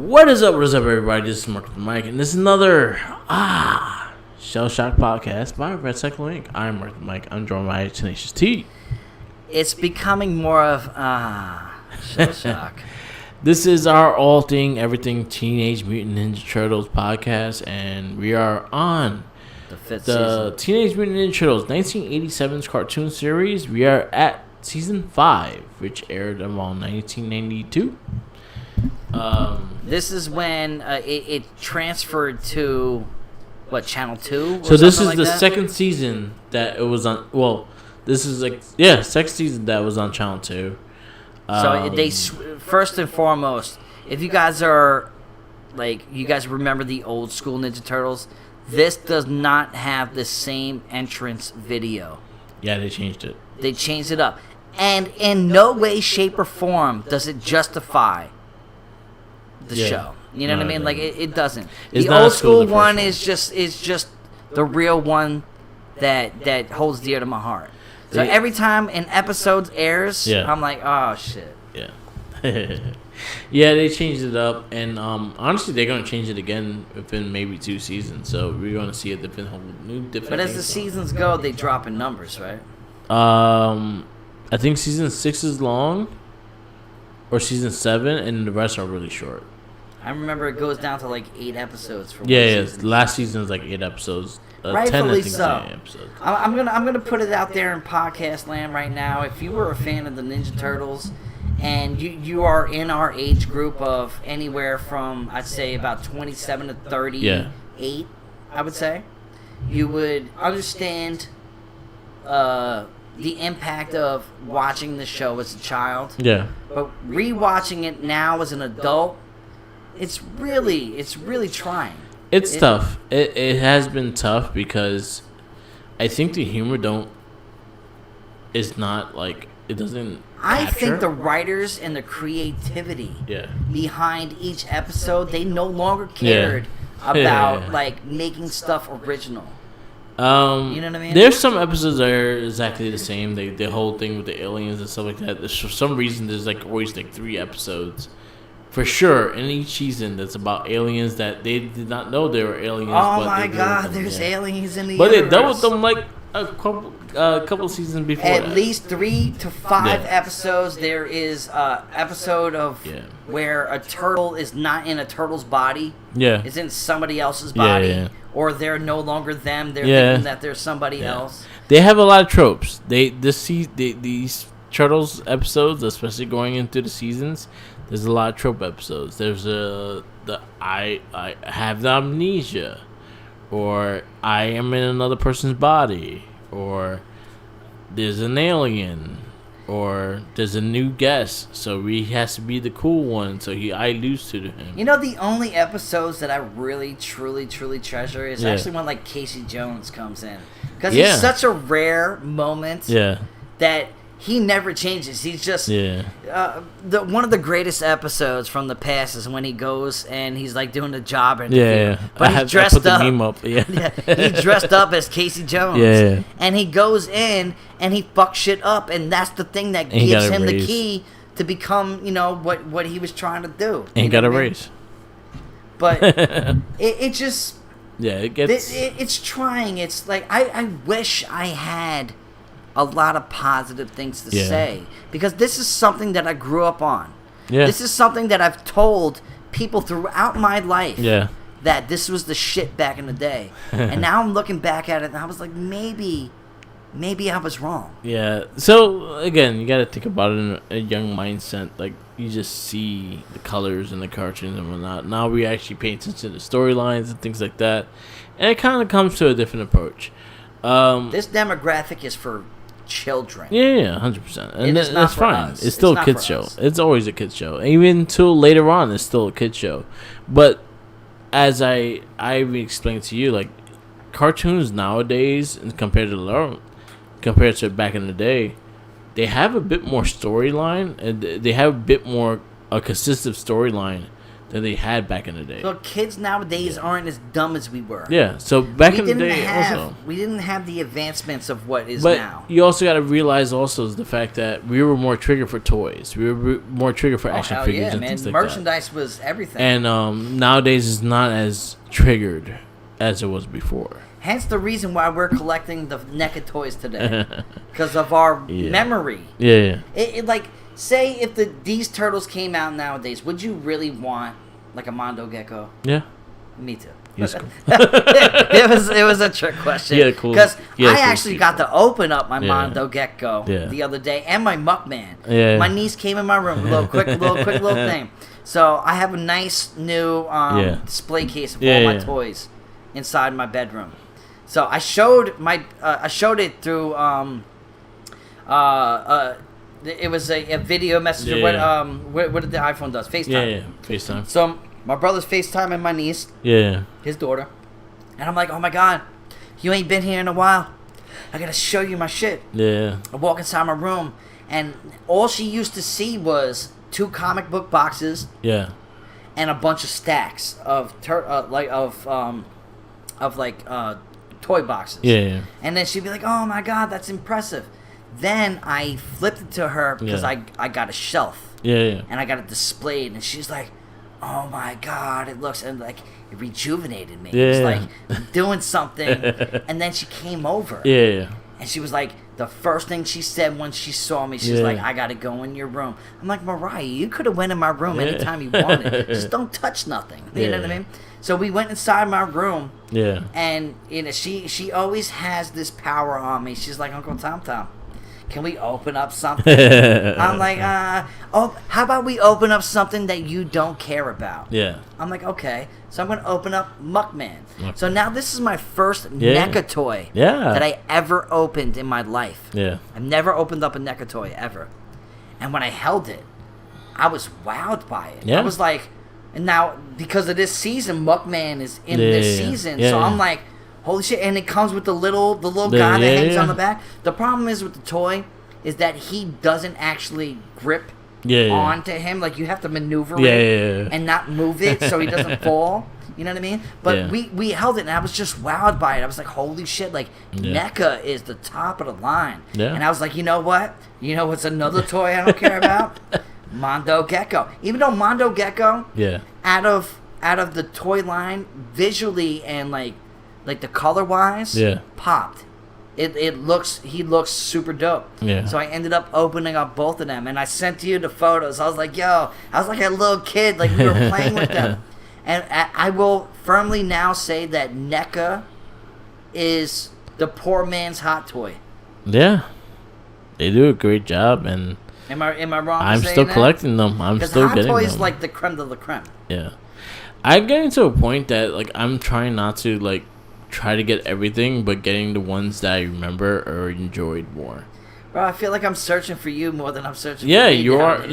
What is up, everybody? This is Mark the Mike, and this is another Shell Shock podcast by Red Cycle Inc. I'm Mark the Mike. I'm joined by Tenacious T. It's becoming more of Shell Shock. This is our all thing, everything Teenage Mutant Ninja Turtles podcast, and we are on the fifth season. Teenage Mutant Ninja Turtles 1987's cartoon series. We are at season 5, which aired around 1992. This is when it transferred to Channel 2? So this is the second season that it was on. Well, this is second season that was on Channel 2. So they first and foremost, if you guys are you guys remember the old school Ninja Turtles, this does not have the same entrance video. Yeah, they changed it. They changed it up, and in no way, shape, or form does it justify the show. You know what I mean? It doesn't. It's the old school one is just the real one that holds dear to my heart. So every time an episode airs, I'm like, oh shit. Yeah. Yeah, they changed it up, and honestly, they're gonna change it again within maybe 2 seasons. So we're gonna see a different. But as the seasons go, they drop in numbers, right? I think season 6 is long, or season 7, and the rest are really short. I remember it goes down to 8 episodes for season. Last season is 8 episodes. Rightfully 10, I think, so. episodes. I'm gonna put it out there in podcast land right now. If you were a fan of the Ninja Turtles, and you are in our age group of anywhere from, I'd say, about 27 to 38, I would say, you would understand the impact of watching the show as a child. Yeah. But rewatching it now as an adult, it's really trying. It's tough. It has been tough because I think the humor is not it doesn't I capture. think the writers and the creativity behind each episode, they no longer cared about making stuff original. You know what I mean? There's some episodes that are exactly the same. The whole thing with the aliens and stuff like that. For some reason, there's always 3 episodes for sure in each season that's about aliens that they did not know they were aliens. Oh my god, there's aliens in the universe. But they dealt with them a couple seasons before. At least 3 to 5 episodes. There is episode of where a turtle is not in a turtle's body. Yeah, it's in somebody else's body, or they're no longer them. They're thinking that they're somebody else. They have a lot of tropes. These Turtles episodes, especially going into the seasons, there's a lot of trope episodes. There's I have the amnesia, or I am in another person's body, or there's an alien, or there's a new guest, so he has to be the cool one, so I lose to him. You know, the only episodes that I really, truly, truly treasure is actually when Casey Jones comes in, because he's such a rare moment that he never changes. He's just one of the greatest episodes from the past is when he goes and he's doing the job interview. But he's dressed up. The meme up. He's dressed up as Casey Jones. And he goes in and he fucks shit up, and that's the thing that gives him the key to become, what he was trying to do. And he got a raise. But it just it gets it's trying. It's I wish I had a lot of positive things to say, because this is something that I grew up on. This is something that I've told people throughout my life that this was the shit back in the day. And now I'm looking back at it and I was like, maybe I was wrong. So again, you got to think about it in a young mindset. You just see the colors and the cartoons and whatnot. Now we actually pay attention to the storylines and things like that, and it kind of comes to a different approach. This demographic is for children. 100%. And that's fine. It's still a kid's show. It's always a kid's show. Even till later on, it's still a kid's show. But as I explained to you, cartoons nowadays, compared to back in the day, they have a bit more storyline, and they have a bit more a consistent storyline that they had back in the day. So kids nowadays aren't as dumb as we were. Yeah. So back in the day, also we didn't have the advancements of what is now. But you also got to realize also is the fact that we were more triggered for toys. We were more triggered for action figures and things like merchandise that. was everything. And nowadays it's not as triggered as it was before. Hence the reason why we're collecting the NECA toys today, because of our memory. Yeah. It like. Say if these turtles came out nowadays, would you really want like a Mondo Gecko? Yeah. Me too. Cool. it was a trick question. Yeah, cool. Because I cool actually got to open up my Mondo Gecko the other day and my Muckman. Yeah. My niece came in my room, a little quick little thing. So I have a nice new display case of all my toys inside my bedroom. So I showed it through it was a video messenger. What did the iPhone does? FaceTime. Yeah, FaceTime. So my brother's FaceTiming my niece. Yeah. His daughter. And I'm like, oh my God, you ain't been here in a while. I gotta show you my shit. Yeah. I walk inside my room, and all she used to see was 2 comic book boxes. Yeah. And a bunch of stacks of toy boxes. Yeah. And then she'd be like, oh my God, that's impressive. Then I flipped it to her because I got a shelf. Yeah. And I got it displayed, and she's like, oh my God, it looks, and like, it rejuvenated me. Yeah. It's like doing something. And then she came over. Yeah. And she was like, the first thing she said when she saw me, she's like, I gotta go in your room. I'm like, Mariah, you could have went in my room anytime you wanted. Just don't touch nothing. You know what I mean? So we went inside my room. Yeah. And she always has this power on me. She's like, Uncle Tom Tom, can we open up something? I'm like, how about we open up something that you don't care about? Yeah. I'm like, okay. So I'm going to open up Muckman. So now this is my first NECA toy that I ever opened in my life. Yeah. I've never opened up a NECA toy ever. And when I held it, I was wowed by it. I was like, and now because of this season, Muckman is in this season. So I'm like, holy shit. And it comes with the little guy that hangs on the back. The problem is with the toy is that he doesn't actually grip onto him. Like, you have to maneuver it and not move it so he doesn't fall. You know what I mean? But we held it, and I was just wowed by it. I was like, holy shit, like, NECA is the top of the line. Yeah. And I was like, you know what? You know what's another toy I don't care about? Mondo Gecko. Even though Mondo Gecko, out of the toy line, visually and like the color wise, popped. He looks super dope. Yeah. So I ended up opening up both of them, and I sent you the photos. I was like, yo, I was like a little kid, like we were playing with them. And I will firmly now say that NECA is the poor man's hot toy. Yeah, they do a great job, and am I wrong? I'm still collecting them. I'm still getting them. Hot toys like the creme de la creme. Yeah, I'm getting to a point that like I'm trying not to like try to get everything, but getting the ones that I remember or enjoyed more. Bro, I feel like I'm searching for you more than I'm searching for me. Yeah, you are.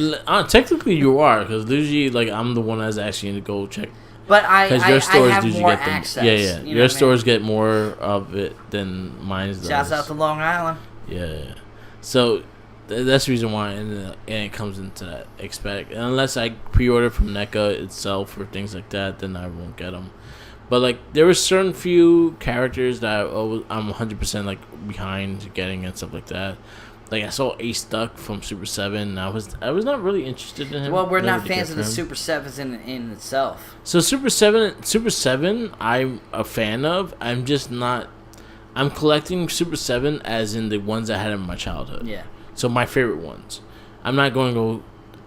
Technically, you are, because usually, like, I'm the one that's actually in the go check. But I have more access. Yeah. Your stores get more of it than mine does. Shouts out to Long Island. Yeah. So, that's the reason why, and it comes into that expect. Unless I pre-order from NECA itself or things like that, then I won't get them. But like there were certain few characters that I'm 100% like behind getting and stuff like that. Like I saw Ace Duck from Super 7. And I was not really interested in him. Well, we're not fans of the Super 7s in itself. So Super 7, I'm a fan of. I'm just not. I'm collecting Super 7 as in the ones I had in my childhood. Yeah. So my favorite ones. I'm not going to go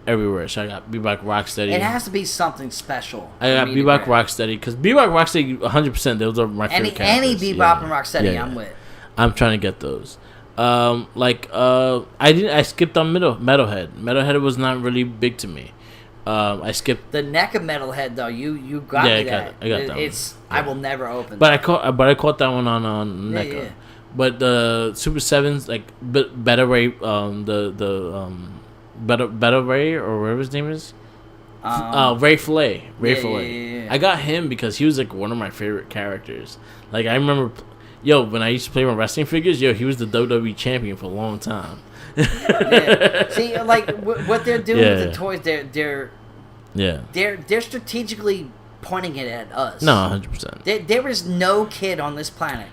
everywhere. So I got Bebop Rocksteady. It has to be something special. I got Bebop Rocksteady because Bebop Rocksteady 100%. Those are my favorite characters. Any Bebop and Rocksteady, I'm with. I'm trying to get those. I skipped on Metalhead. Metalhead was not really big to me. I skipped the NECA Metalhead though. You got me that. I got that. It's I will never open. But I caught that one on NECA. Yeah. But the Super 7s like Better Ray Better Ray or whatever his name is. Ray Fillet. Yeah. I got him because he was like one of my favorite characters. Like I remember, when I used to play my wrestling figures, he was the WWE champion for a long time. Yeah. See, like what they're doing with the toys, Yeah. They're strategically pointing it at us. No, 100%. There is no kid on this planet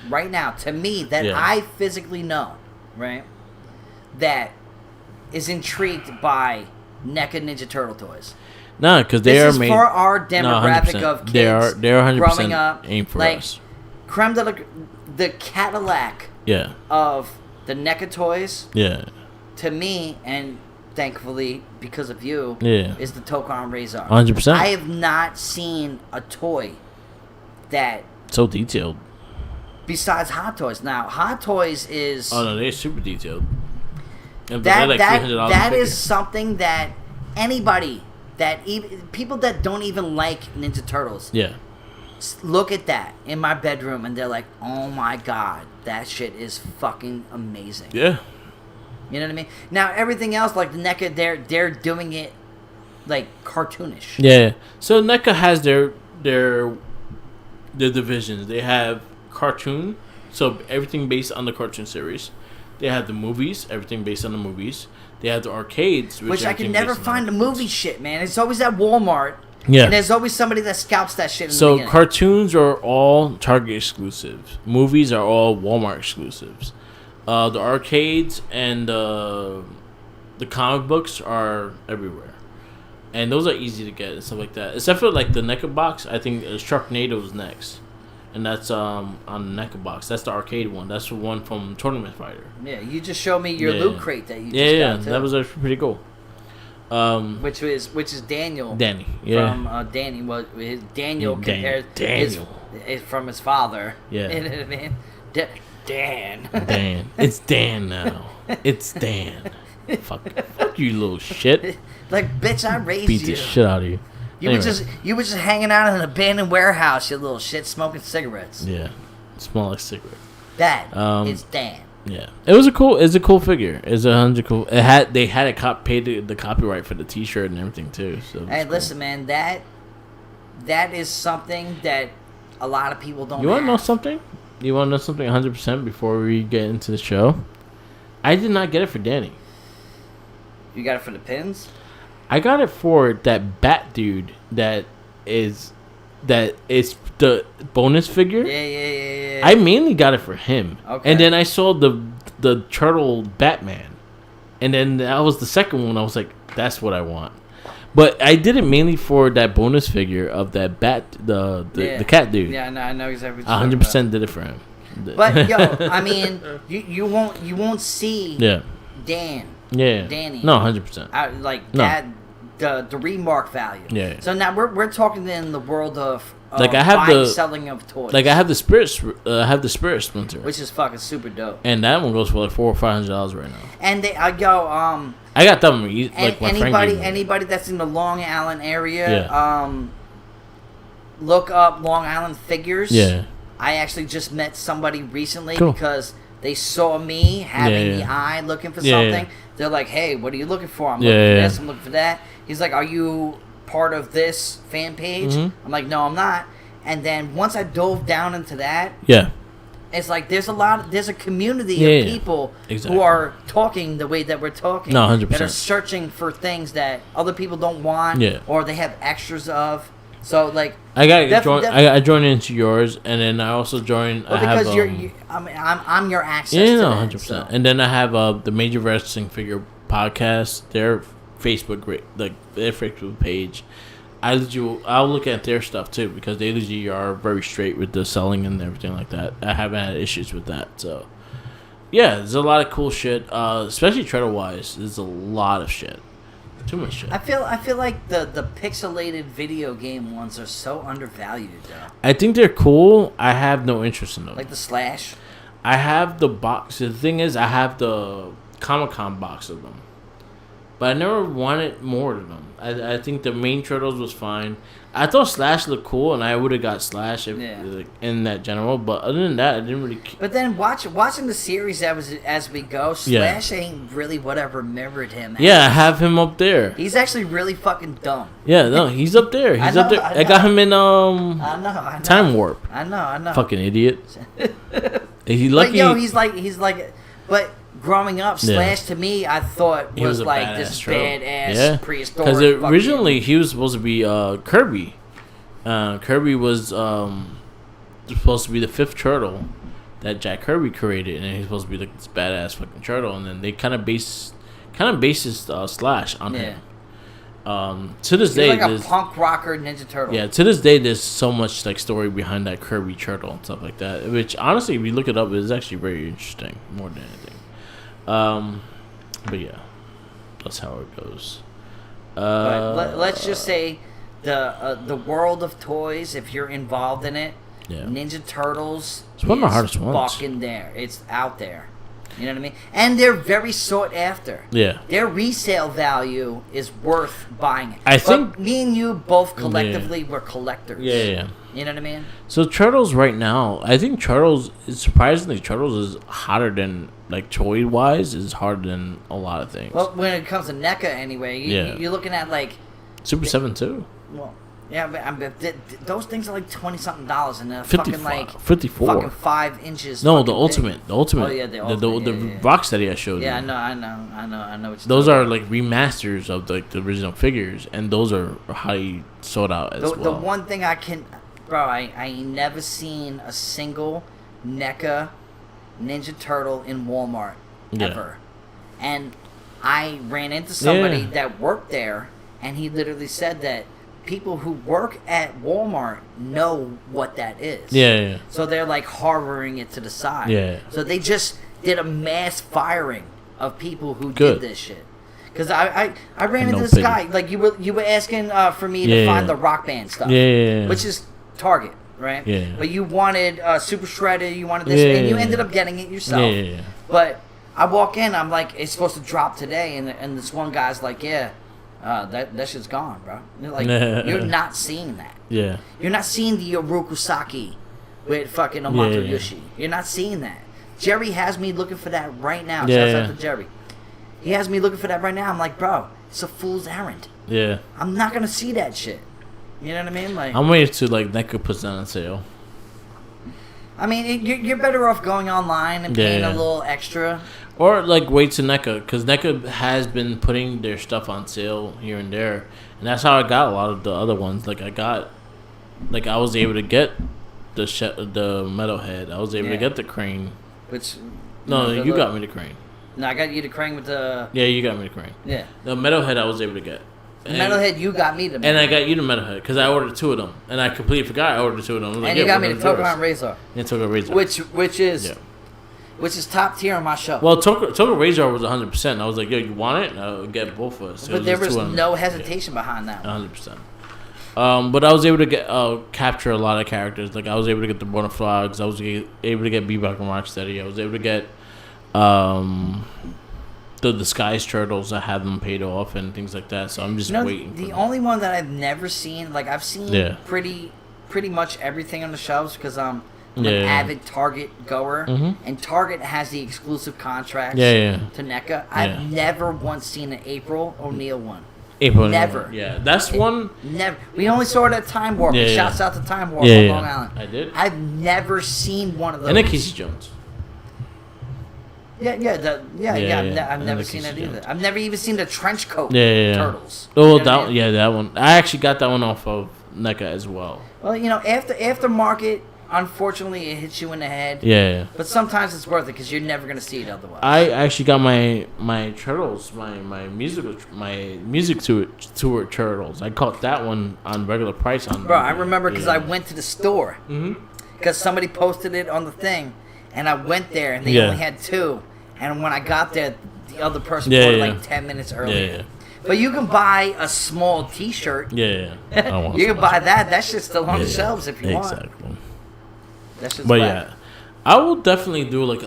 right now, to me, that I physically know, right, that is intrigued by NECA Ninja Turtle toys. No, because they this are is made for our demographic of kids. They are 100% growing up, aimed for like, us. Creme de la, the Cadillac of the NECA toys. Yeah. To me, and thankfully because of you, is the Tokon Razor. 100%. I have not seen a toy that so detailed. Besides Hot Toys. Now, Hot Toys is... Oh, no, they're super detailed. And that is something that anybody, people that don't even like Ninja Turtles, look at that in my bedroom and they're like, oh my god, that shit is fucking amazing. Yeah. You know what I mean? Now, everything else, like the NECA, they're doing it like cartoonish. Yeah. So NECA has their divisions. They have cartoon, so everything based on the cartoon series. They have the movies, everything based on the movies. They have the arcades, which I can never find the movie shit, man. It's always at Walmart. Yeah. And there's always somebody that scalps that shit in so the beginning. Cartoons are all Target exclusives. Movies are all Walmart exclusives. The arcades and the comic books are everywhere. And those are easy to get and stuff like that. Except for like the NECA box, I think Sharknado's next. And that's on the NECA box. That's the arcade one. That's the one from Tournament Fighter. Yeah, you just showed me your loot crate that you just got too. That was actually pretty cool. Which is Daniel. Danny, From Danny. Well, Daniel compared from his father. Yeah. You know what I mean? Dan. Dan. It's Dan now. It's Dan. Fuck you, little shit. Like, bitch, I raised you. Beat the shit out of you. You were just hanging out in an abandoned warehouse, you little shit, smoking cigarettes. Yeah. Smell like cigarette. That is Dan. Yeah. It's a cool figure. It's 100 cool. They had it paid the copyright for the t-shirt and everything too. So hey, listen, man, that is something that a lot of people don't. You want to know something? You want to know something 100% before we get into the show? I did not get it for Danny. You got it for the pins? I got it for that bat dude that is the bonus figure. Yeah. I mainly got it for him. Okay. And then I saw the turtle Batman. And then that was the second one. I was like, that's what I want. But I did it mainly for that bonus figure of that bat, the cat dude. Yeah, I know exactly. 100% did it for him. But yo, I mean, you won't see Dan. Yeah. Danny. No, 100%. That the remark value. Yeah. So now we're talking in the world of like I have buying, selling of toys. Like I have the spirit splinter, which is fucking super dope. And that one goes for like $400 or $500 right now. And I got them like my anybody that's in the Long Island area, look up Long Island figures. Yeah. I actually just met somebody recently because they saw me having the eye looking for something. They're like, hey, what are you looking for? I'm looking for this, I'm looking for that. He's like, are you part of this fan page? Mm-hmm. I'm like, no, I'm not. And then once I dove down into that, it's like there's a community of people who are talking the way that we're talking. No, 100%. That are searching for things that other people don't want or they have extras of. So like I joined into yours, and then I also joined. Well, because I'm your access. Yeah, to no, 100%. So. And then I have the Major Wrestling Figure Podcast. Their Facebook their Facebook page. I'll look at their stuff too because they usually are very straight with the selling and everything like that. I haven't had issues with that. So yeah, there's a lot of cool shit. Especially Treader wise, there's a lot of shit. Too much shit. I feel like the pixelated video game ones are so undervalued though. I think they're cool. I have no interest in them. Like the Slash. I have the box. The thing is, I have the Comic-Con box of them, but I never wanted more of them. I think the main Turtles was fine. I thought Slash looked cool, and I would have got Slash in that general. But other than that, I didn't really. But then watching the series as we go, Slash ain't really what I remembered him as. Yeah, I have him up there. He's actually really fucking dumb. Yeah, no, he's up there. He's up there. I got him in I know. Time Warp. I know. Fucking idiot. He's lucky. But yo, he's like. But growing up, Slash to me, I thought was like this badass prehistoric. Because originally he was supposed to be Kirby. Kirby was supposed to be the fifth turtle that Jack Kirby created, and he's supposed to be like this badass fucking turtle. And then they kind of bases Slash on him. To this day, like a punk rocker Ninja Turtle. Yeah, to this day, there's so much like story behind that Kirby turtle and stuff like that. Which honestly, if you look it up, it's actually very interesting, more than anything. But yeah, that's how it goes. Let's just say the world of toys. If you're involved in it, Ninja Turtles. It's one of the hardest ones. Fucking there, it's out there. You know what I mean? And they're very sought after. Yeah. Their resale value is worth buying it. I think me and you both collectively were collectors. Yeah. You know what I mean? So Turtles right now, I think Turtles is hotter than, like, toy wise, is harder than a lot of things. Well, when it comes to NECA anyway, you're looking at like Super 7 too. Well, yeah, but those things are like $20-something, and they're fucking like 54, fucking 5 inches. No, the ultimate. Oh yeah, the Rocksteady I showed you. Yeah, I know. What those are like remasters of like the original figures, and those are highly sold out as well. The one thing I ain't never seen a single NECA Ninja Turtle in Walmart ever, and I ran into somebody that worked there, and he literally said that people who work at Walmart know what that is. Yeah. So they're like harboring it to the side. Yeah. So they just did a mass firing of people who did this shit. Because I ran into this guy, like you were asking for me to find the Rock Band stuff. Yeah. Which is Target, right? Yeah. But you wanted Super Shredder, you wanted this, and you ended up getting it yourself. Yeah. But I walk in, I'm like, it's supposed to drop today, and this one guy's like, that shit's gone, bro. Like, you're not seeing that. Yeah. You're not seeing the Orokusaki with fucking Omato Yoshi. You're not seeing that. Jerry has me looking for that right now. Shouts out to Jerry. He has me looking for that right now. I'm like, bro, it's a fool's errand. Yeah. I'm not gonna see that shit. You know what I mean? Like, I'm waiting to like NECA puts that on sale. I mean, you're better off going online and paying a little extra. Or, like, wait to NECA, because NECA has been putting their stuff on sale here and there. And that's how I got a lot of the other ones. Like, I was able to get the Metalhead. I was able to get the Crane. Which... No, you got me the Crane. No, I got you the Crane with the... Yeah, you got me the Crane. Yeah. The Metalhead I was able to get. The Metalhead, you got me the Metalhead. And I got you the Metalhead, because I ordered 2 of them. And I completely forgot I ordered 2 of them. Like, and you got me the Tokyo Razor. Yeah, Tokyo Razor. Which is... Yeah. Which is top tier on my show. Well, Tokyo Razor was 100%. And I was like, yo, you want it? And I'll get both of us. But there was no hesitation behind that one. 100%. But I was able to get capture a lot of characters. Like, I was able to get the Born Frogs. I was able to get Bebop and Rocksteady. I was able to get the Disguised Turtles. I have them paid off and things like that. So I'm just waiting. The only one that I've never seen, like, I've seen pretty much everything on the shelves because I'm an avid Target goer, and Target has the exclusive contracts to NECA. I've never once seen an April O'Neil one. Never. Yeah, that's one. Never. We only saw it at Time Warp. Shouts out to Time Warp on Long Island. I did. I've never seen one of those. And then Casey Jones. I've never seen it either. I've never even seen the trench coat turtles. Oh, that one. I actually got that one off of NECA as well. Well, aftermarket, unfortunately, it hits you in the head. Yeah. But sometimes it's worth it because you're never gonna see it otherwise. I actually got my turtles, my music tour turtles. I caught that one on regular price on. Bro, I remember because I went to the store because somebody posted it on the thing, and I went there and they only had 2. And when I got there, the other person bought it like 10 minutes earlier. Yeah. But you can buy a small T-shirt. Yeah. You can buy that. That shit's still on the shelves if you want. Exactly. That's just I will definitely do like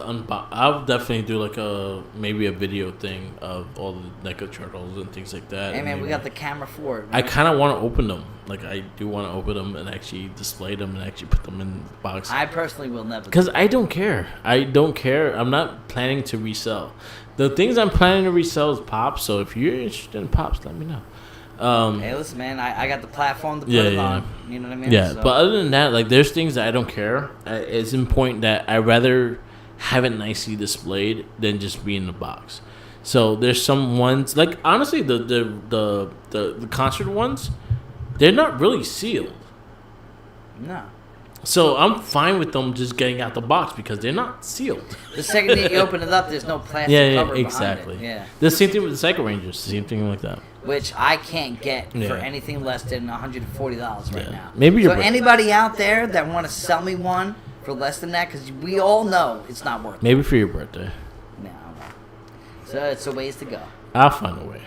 maybe a video thing of all the NECA turtles and things like that. Hey man, we got the camera for it. I kind of want to open them. Like I do want to open them and actually display them and actually put them in boxes. I personally will never. Because I don't care. I'm not planning to resell. The things I'm planning to resell is Pops. So if you're interested in Pops, let me know. Hey, listen, man. I got the platform to put it on. You know what I mean? Yeah, so. But other than that, like, there's things that I don't care. It's important that I rather have it nicely displayed than just be in the box. So there's some ones like honestly the concert ones, they're not really sealed. No. So I'm fine with them just getting out the box because they're not sealed. The second that you open it up, there's no plastic cover exactly. behind it. Yeah. The same thing with the Psycho Rangers. Same thing like that. Which I can't get for anything less than $140 right now. Maybe so anybody out there that want to sell me one for less than that, because we all know it's not worth it. Maybe for your birthday. No. So it's a ways to go. I'll find a way.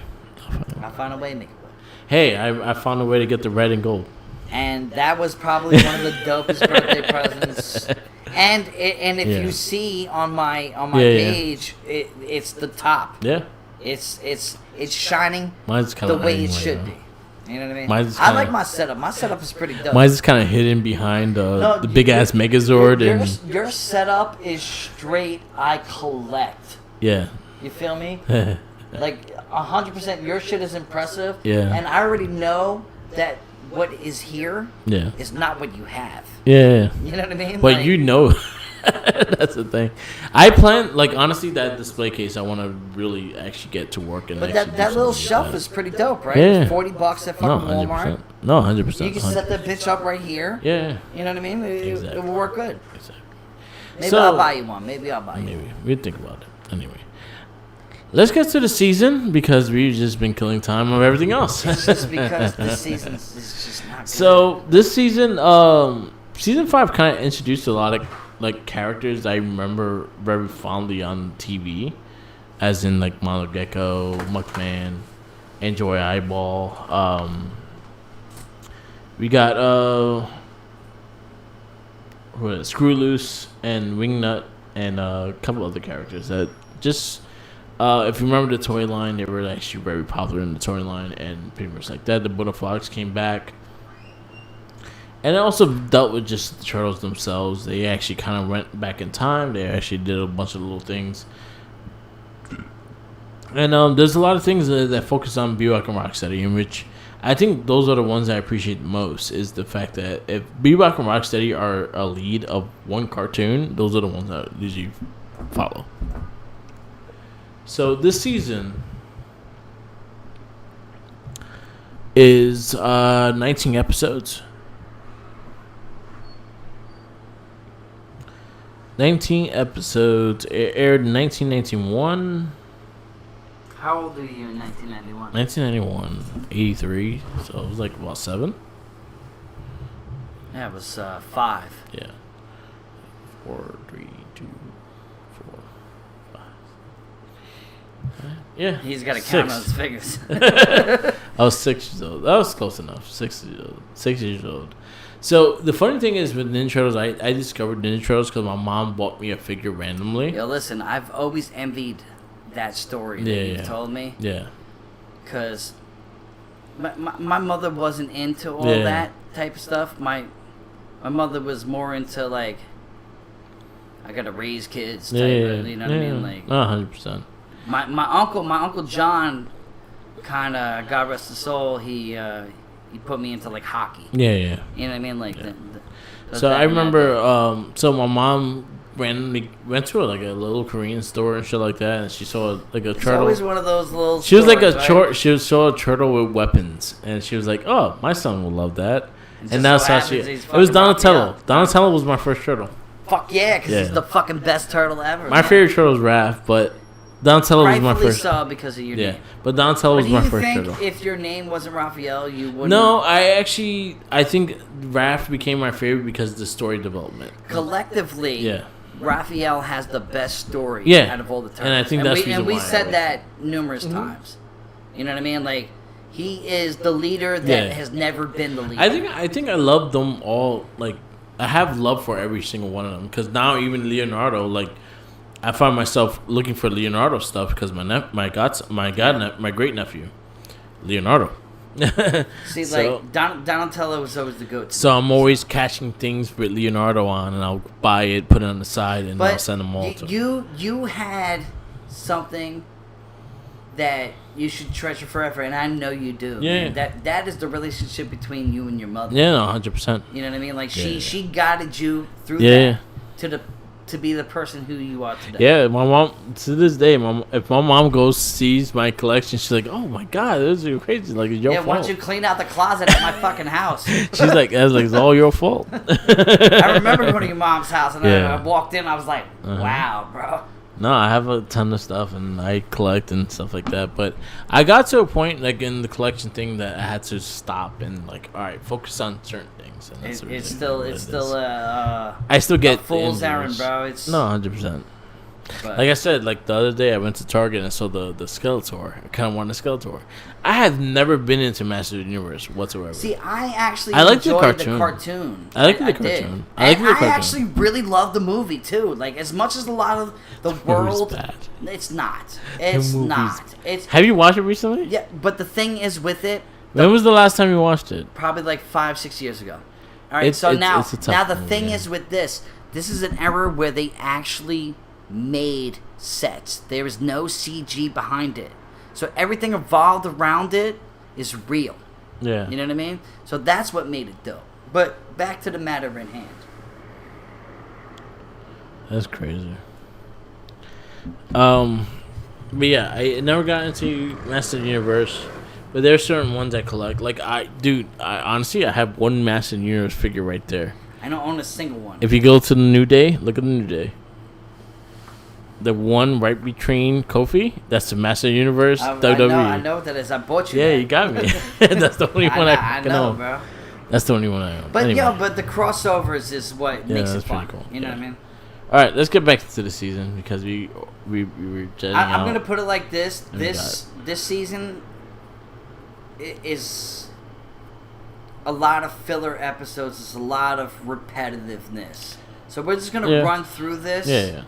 I'll find a way to make it work. Hey, I found a way to get the red and gold. And that was probably one of the dopest birthday presents. And if you see on my page, it's the top. Yeah. It's shining Mine's the way it should be. You know what I mean? I like my setup. My setup is pretty dope. Mine's kind of hidden behind the big ass Megazord. Your setup is straight. I collect. Yeah. You feel me? Like 100%. Your shit is impressive. Yeah. And I already know that what is here is not what you have. Yeah. You know what I mean? But you know, that's the thing. I plan, like, honestly, that display case, I want to really actually get to work. And but that little shelf is pretty dope, right? Yeah. It's $40 at fucking Walmart. No, 100%. You can set that bitch up right here. Yeah. You know what I mean? Exactly. It will work good. Exactly. Maybe I'll buy you one. Maybe I'll buy you one. Maybe. We'll think about it. Anyway. Let's get to the season because we've just been killing time of everything else. It's just because this season is just not good. So this season, season 5 kind of introduced a lot of like characters I remember very fondly on TV, as in like Mono Gecko, Muckman, Enjoy Eyeball. We got Screw Loose and Wingnut and a couple other characters that just. If you remember the toy line, they were actually very popular in the toy line, and pretty much like that. The Butterfrogs came back, and it also dealt with just the turtles themselves. They actually kind of went back in time. They actually did a bunch of little things, and there's a lot of things that focus on Bebop and Rocksteady, in which I think those are the ones I appreciate the most. Is the fact that if Bebop and Rocksteady are a lead of one cartoon, those are the ones that I usually follow. So this season is 19 episodes. 19 episodes. It aired in 1991. How old are you in 1991? 1991, 83. So it was like about 7. Yeah, it was 5. Yeah. 4, 3, 2, 4, 5. Yeah. He's got to count on his fingers. I was 6 years old. That was close enough. 6 years old. 6 years old. So the funny thing is with Ninja Turtles, I discovered Ninja Turtles because my mom bought me a figure randomly. Yo, listen, I've always envied that story that you've told me. Yeah. Because my mother wasn't into all that type of stuff. My mother was more into like, I gotta raise kids type of, you know what I mean? Like 100%. My uncle John, kind of, God rest his soul, he put me into like hockey. Yeah. You know what I mean? Like. So I remember, so my mom went to like a little Korean store and shit like that, and she saw like a turtle. It's always one of those little. She was like a She saw a turtle with weapons, and she was like, "Oh, my son will love that." And that's how she. It was Donatello. Donatello was my first turtle. Fuck yeah, because he's the fucking best turtle ever. My favorite turtle was Raph, but Donatello was my first. So because of your name. But Donatello was my first turtle. If your name wasn't Raphael, you wouldn't. No, I think Raph became my favorite because of the story development. Collectively, Raphael has the best story out of all the turtles. And I think that's the reason why. And we said that numerous times. You know what I mean? Like, he is the leader that has never been the leader. I think I love them all. Like, I have love for every single one of them. Because now even Leonardo, like, I find myself looking for Leonardo stuff because my great nephew, Leonardo. See, like Donatello was always the goat. So I'm always catching things with Leonardo on, and I'll buy it, put it on the side, and I'll send them all to him. You had something that you should treasure forever, and I know you do. Yeah. Man. That is the relationship between you and your mother. Yeah, no, 100%. You know what I mean? Like she guided you through that to to be the person who you are today. Yeah, my mom, to this day, if my mom goes sees my collection, she's like, "Oh my god, this is crazy! Like, it's your fault." Why don't you clean out the closet at my fucking house? She's like, "It's all your fault." I remember going to your mom's house, and I walked in, I was like, "Wow, bro." No, I have a ton of stuff, and I collect and stuff like that. But I got to a point, like in the collection thing, that I had to stop and like, all right, focus on certain things. And that's it's still I still get a fool's errand, bro. It's no 100%. Like I said, like the other day, I went to Target and saw the Skeletor. I kind of wanted a Skeletor. I have never been into Master of the Universe whatsoever. See, I actually like enjoyed the cartoon. I like the cartoon. I actually really love the movie too. Like as much as a lot of the world, it's not. It's not. It's. Have you watched it recently? Yeah, but the thing is with it. When was the last time you watched it? Probably like 5-6 years ago. All right, so now the thing is with this is an era where they actually made sets. There is no CG behind it. So everything evolved around it is real. Yeah. You know what I mean? So that's what made it dope. But back to the matter at hand. That's crazy. But yeah, I never got into Master of the Universe. But there are certain ones I collect. Like, honestly, I have one Master of the Universe figure right there. I don't own a single one. If you go to the New Day, look at the New Day. The one right between Kofi, that's the Master of the Universe, WWE. I know what that is. I bought you that. You got me. That's the only one I know, bro. That's the only one I own. But anyway. but the crossovers is what makes it fun. Cool. You know what I mean? All right, let's get back to the season because we were jetting out. I'm gonna put it like this. This season is a lot of filler episodes. It's a lot of repetitiveness. So we're just gonna run through this. Yeah.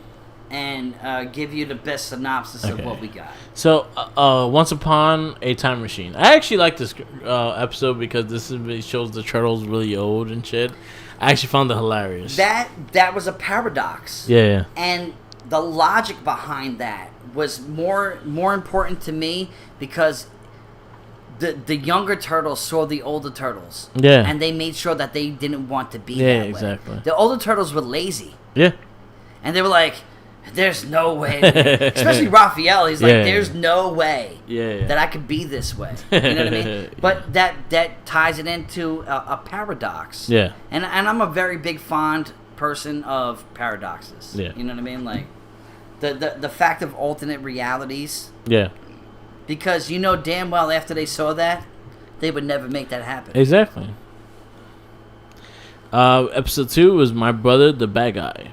And give you the best synopsis of what we got. So, Once Upon a Time Machine. I actually like this episode because it shows the turtles really old and shit. I actually found it hilarious. That was a paradox. Yeah. And the logic behind that was more important to me because the younger turtles saw the older turtles. Yeah. And they made sure that they didn't want to be that way. Exactly. The older turtles were lazy. Yeah. And they were like, there's no way. Especially Raphael. He's like, there's no way that I could be this way. You know what I mean? But that ties it into a paradox. Yeah. And I'm a very big fond person of paradoxes. Yeah. You know what I mean? Like, the fact of alternate realities. Yeah. Because you know damn well after they saw that, they would never make that happen. Exactly. Episode 2 was My Brother the Bad Guy.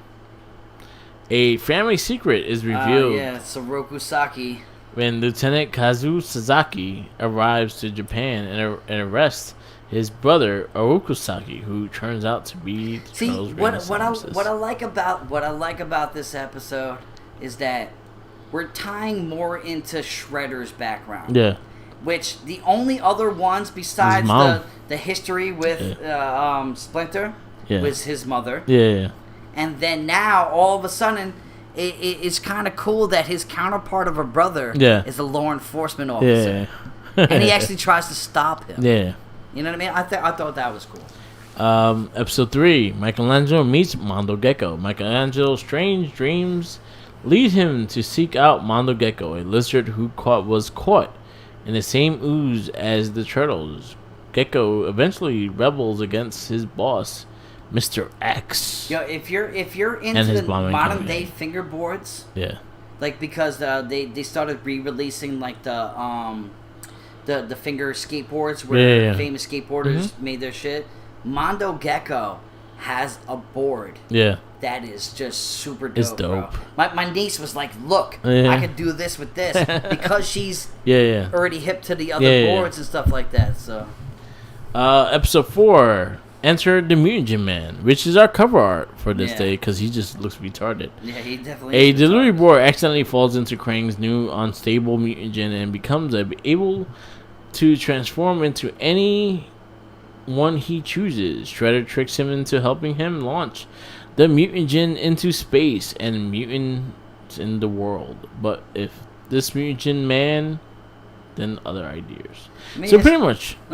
A family secret is revealed. Soroku Saki. When Lieutenant Kazu Sasaki arrives to Japan and arrests his brother Orokusaki, who turns out to be the Turtles' what I like about this episode is that we're tying more into Shredder's background. Yeah. Which the only other ones besides the history with Splinter was his mother. Yeah. And then now, all of a sudden, it's kind of cool that his counterpart of a brother is a law enforcement officer. Yeah. And he actually tries to stop him. Yeah. You know what I mean? I thought that was cool. Episode 3, Michelangelo meets Mondo Gecko. Michelangelo's strange dreams lead him to seek out Mondo Gecko, a lizard who was caught in the same ooze as the turtles. Gecko eventually rebels against his boss, Mr. X. Yo, if you're into the modern day fingerboards, like because they started re-releasing like the finger skateboards where famous skateboarders made their shit. Mondo Gecko has a board. That is just super dope. It's dope. Bro. My niece was like, "Look, I could do this with this," because she's already hip to the other boards and stuff like that. So, episode 4. Enter the Mutagen Man, which is our cover art for this day because he just looks retarded. Yeah, he definitely A delivery boy accidentally falls into Krang's new unstable mutagen and becomes able to transform into any one he chooses. Shredder tricks him into helping him launch the mutagen into space and mutants in the world. But if this Mutagen Man, then other ideas. Let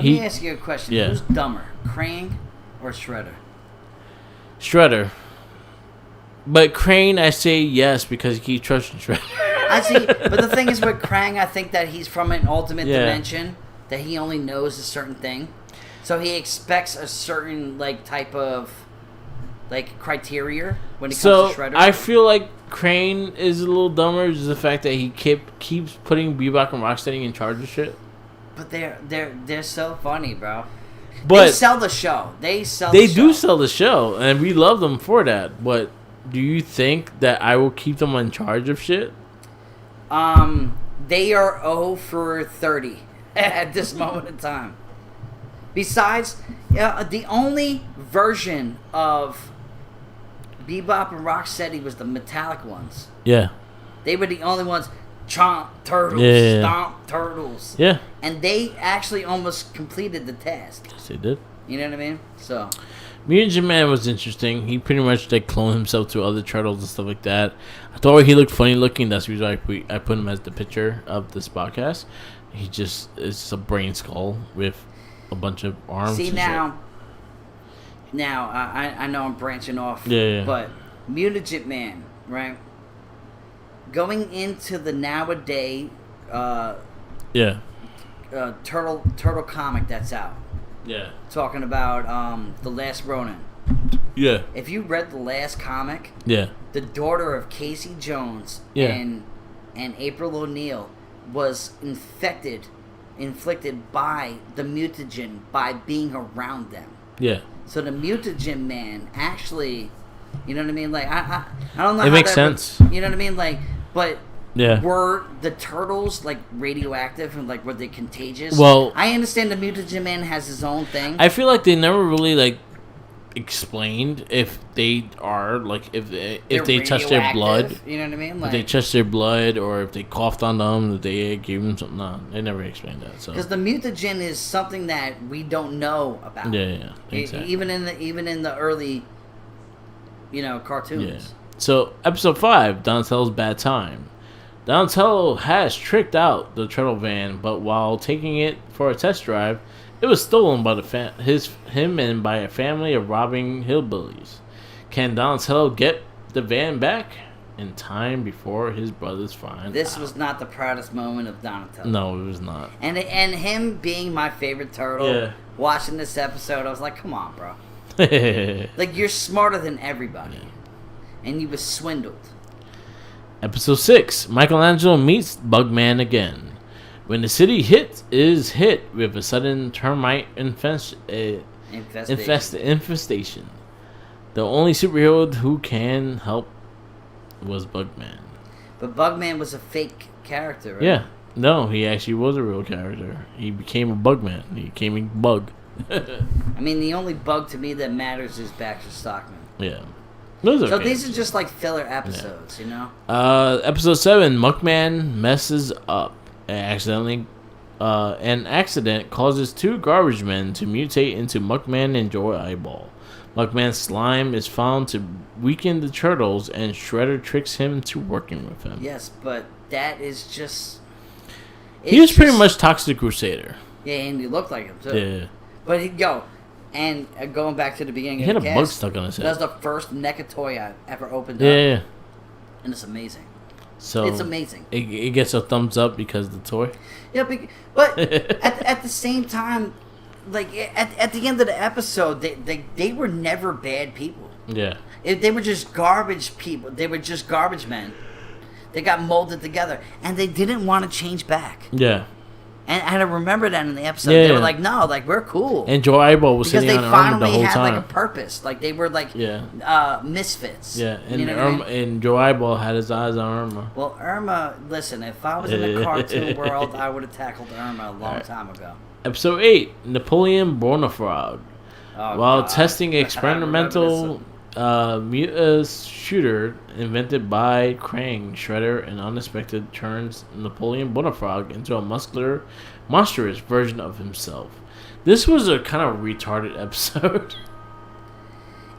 me ask you a question. Who's dumber, Krang or Shredder? Shredder. But Crane, I say yes because he keeps trusting Shredder. I see, but the thing is with Krang, I think that he's from an alternate dimension that he only knows a certain thing, so he expects a certain type of criteria when it comes to Shredder. I feel like Crane is a little dumber, just the fact that he keeps putting Bebop and Rocksteady in charge of shit. But they're so funny, bro. But they sell the show. They do sell the show, and we love them for that. But do you think that I will keep them in charge of shit? They are 0 for 30 at this moment in time. Besides, the only version of Bebop and Rocksteady was the metallic ones. Yeah. They were the only ones. Chomp turtles, stomp turtles. Yeah. And they actually almost completed the task. Yes, they did. You know what I mean? So, Mutant Man was interesting. He pretty much cloned himself to other turtles and stuff like that. I thought he looked funny looking. That's the reason I put him as the picture of this podcast. He just is a brain skull with a bunch of arms. See now I know I'm branching off. Yeah. But Mutant Man, right? Going into the nowadays turtle comic that's out. Yeah. Talking about The Last Ronin. Yeah. If you read the last comic, the daughter of Casey Jones and April O'Neil was inflicted by the mutagen by being around them. Yeah. So the mutagen man actually, you know what I mean? I don't know. It makes sense. You know what I mean? But yeah. Were the turtles radioactive and were they contagious? Well, I understand the mutagen man has his own thing. I feel like they never really explained if they are if they touch their blood. You know what I mean? If they touch their blood or if they coughed on them, that they gave them something. No, they never explained that. So because the mutagen is something that we don't know about. Yeah, exactly. Even in the early, cartoons. Yeah. So episode 5, Donatello's Bad Time. Donatello has tricked out the turtle van, but while taking it for a test drive, it was stolen by him and by a family of robbing hillbillies. Can Donatello get the van back in time before his brothers find This out? was not the proudest moment of Donatello. No, it was not. And him being my favorite turtle, watching this episode, I was like, come on, bro. You're smarter than everybody. Yeah. And you was swindled. Episode 6, Michelangelo meets Bugman again. When the city is hit with a sudden termite infestation. The only superhero who can help was Bugman. But Bugman was a fake character, right? Yeah. No, he actually was a real character. He became a Bugman. He became a bug. I mean, the only bug to me that matters is Baxter Stockman. Yeah. So these are just filler episodes, you know? Episode 7, Muckman messes up. An accident causes 2 garbage men to mutate into Muckman and Joy Eyeball. Muckman's slime is found to weaken the turtles, and Shredder tricks him to working with him. Yes, but that is just... He was pretty much Toxic Crusader. Yeah, and he looked like him, too. Yeah. But and going back to the beginning of the cast, he had a bug stuck on his head. That was the first NECA toy I ever opened up. Yeah. And it's amazing. So it's amazing. It gets a thumbs up because of the toy? Yeah, but at the same time, at the end of the episode, they were never bad people. Yeah. They were just garbage people. They were just garbage men. They got molded together, and they didn't want to change back. Yeah. And I remember that in the episode. Yeah. They were like, no, we're cool. And Joe Eyeball was sitting on Irma the whole time. Because they finally had, a purpose. They were, misfits. Yeah, and and Joe Eyeball had his eyes on Irma. Well, Irma, listen, if I was in the cartoon world, I would have tackled Irma a long time ago. Episode 8, Napoleon Bonafrog. While testing experimental shooter invented by Krang, Shredder, and unexpected turns Napoleon Bonafrog into a muscular, monstrous version of himself. This was a kind of retarded episode.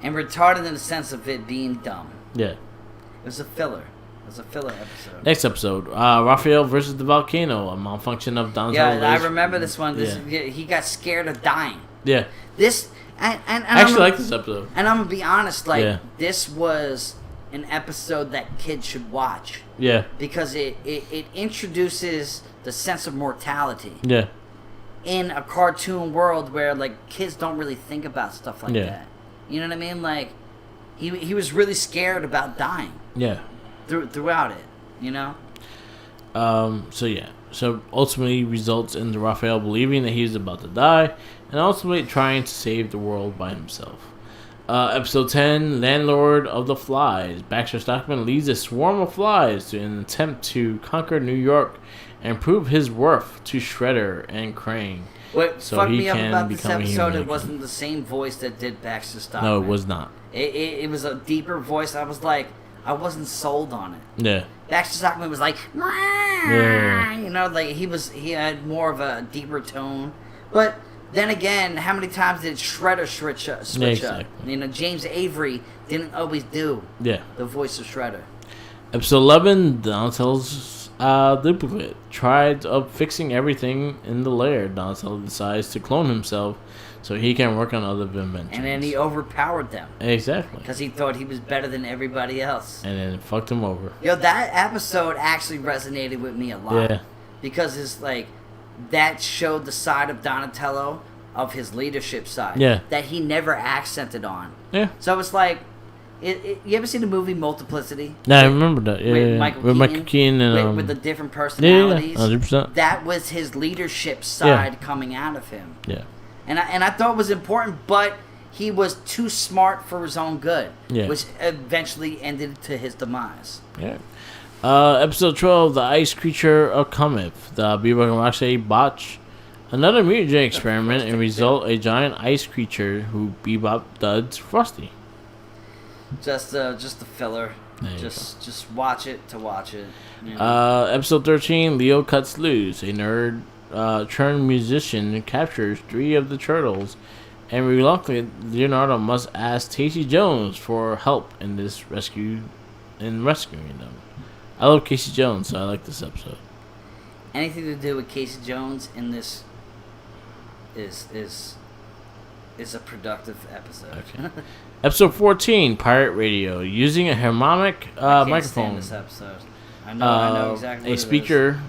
And retarded in the sense of it being dumb. Yeah. It was a filler. It was a filler episode. Next episode, Raphael versus the volcano, a malfunction of Donatello's... Yeah, I remember this one. He got scared of dying. Yeah. This... And I actually like this episode. And I'm going to be honest, this was an episode that kids should watch. Yeah. Because it introduces the sense of mortality. Yeah. In a cartoon world where like kids don't really think about stuff like that. You know what I mean? Like he was really scared about dying. Yeah. Throughout it, you know? So ultimately results in Raphael believing that he's about to die and ultimately trying to save the world by himself. Episode 10, Landlord of the Flies. Baxter Stockman leads a swarm of flies in an attempt to conquer New York and prove his worth to Shredder and Krang. What fucked me up about this episode, it wasn't the same voice that did Baxter Stockman. No, it was not. It was a deeper voice. I was like, I wasn't sold on it. Yeah. Baxter Stockman was like, you know, like he had more of a deeper tone. But then again, how many times did Shredder switch up? You know, James Avery didn't always do the voice of Shredder. Episode 11, Donatello's duplicate. Tried of fixing everything in the lair. Donatello decides to clone himself so he can work on other inventions. And then he overpowered them. Exactly. Because he thought he was better than everybody else. And then it fucked him over. Yo, that episode actually resonated with me a lot. Yeah. Because it's like, that showed the side of Donatello, of his leadership side. Yeah. That he never accented on. Yeah. So it's like, you ever seen the movie Multiplicity? Yeah, I remember that. Yeah, with Michael Keaton and with the different personalities. 100%. That was his leadership side coming out of him. Yeah. And I thought it was important, but he was too smart for his own good, which eventually ended to his demise. Yeah. Episode 12, The Ice Creature Cometh. The Bebop and Rocksteady botch another mutagen experiment and result a giant ice creature who Bebop duds Frosty. Just a filler. Just watch it to watch it. You know? Episode 13, Leo Cuts Loose. A nerd turned musician captures 3 of the turtles, and reluctantly Leonardo must ask Casey Jones for help in rescuing them. I love Casey Jones, so I like this episode. Anything to do with Casey Jones in this is a productive episode. Okay. Episode 14, Pirate Radio. Using a harmonic microphone. I can't stand this episode. I know exactly what speaker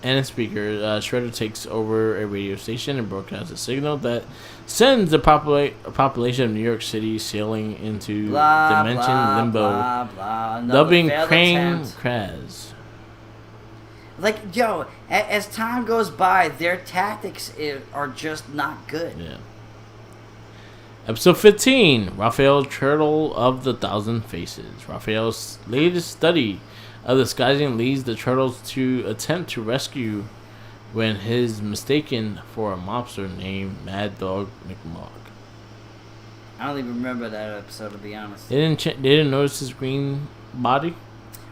Shredder takes over a radio station and broadcasts a signal that sends the population of New York City sailing into dimension limbo, dubbing Krang Kraz. Like, yo, as time goes by, their tactics are just not good. Yeah. Episode 15, Raphael, Turtle of the Thousand Faces. Raphael's latest study of disguising leads the turtles to attempt to rescue when he's mistaken for a mobster named Mad Dog McMog. I don't even remember that episode, to be honest. They didn't notice his green body?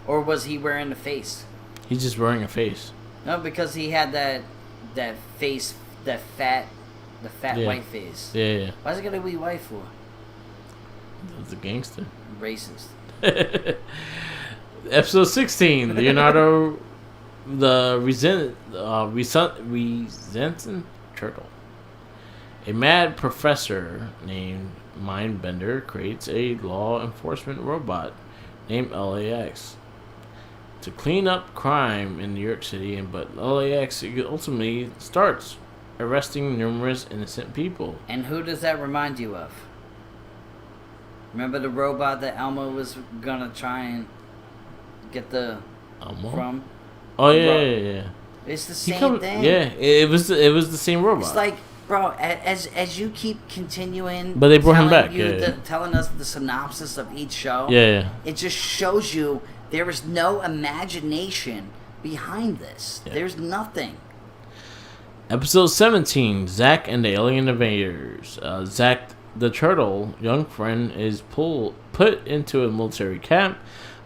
Or was he wearing a face? He's just wearing a face. No, because he had that face, the fat white face. Yeah. Why is it gonna be white for? He's a gangster. Racist. Episode 16, Leonardo, the resentant turtle. A mad professor named Mindbender creates a law enforcement robot named LAX to clean up crime in New York City, but LAX ultimately starts arresting numerous innocent people. And who does that remind you of? Remember the robot that Elmo was gonna try and get the Elmo from? Oh yeah. It's the same thing. Yeah, it was the same robot. It's like, bro, as you keep continuing, but they brought him back. Telling us the synopsis of each show. Yeah. It just shows you there is no imagination behind this. Yeah. There's nothing. Episode 17, Zack and the Alien Invaders. Zack the Turtle, young friend, is put into a military camp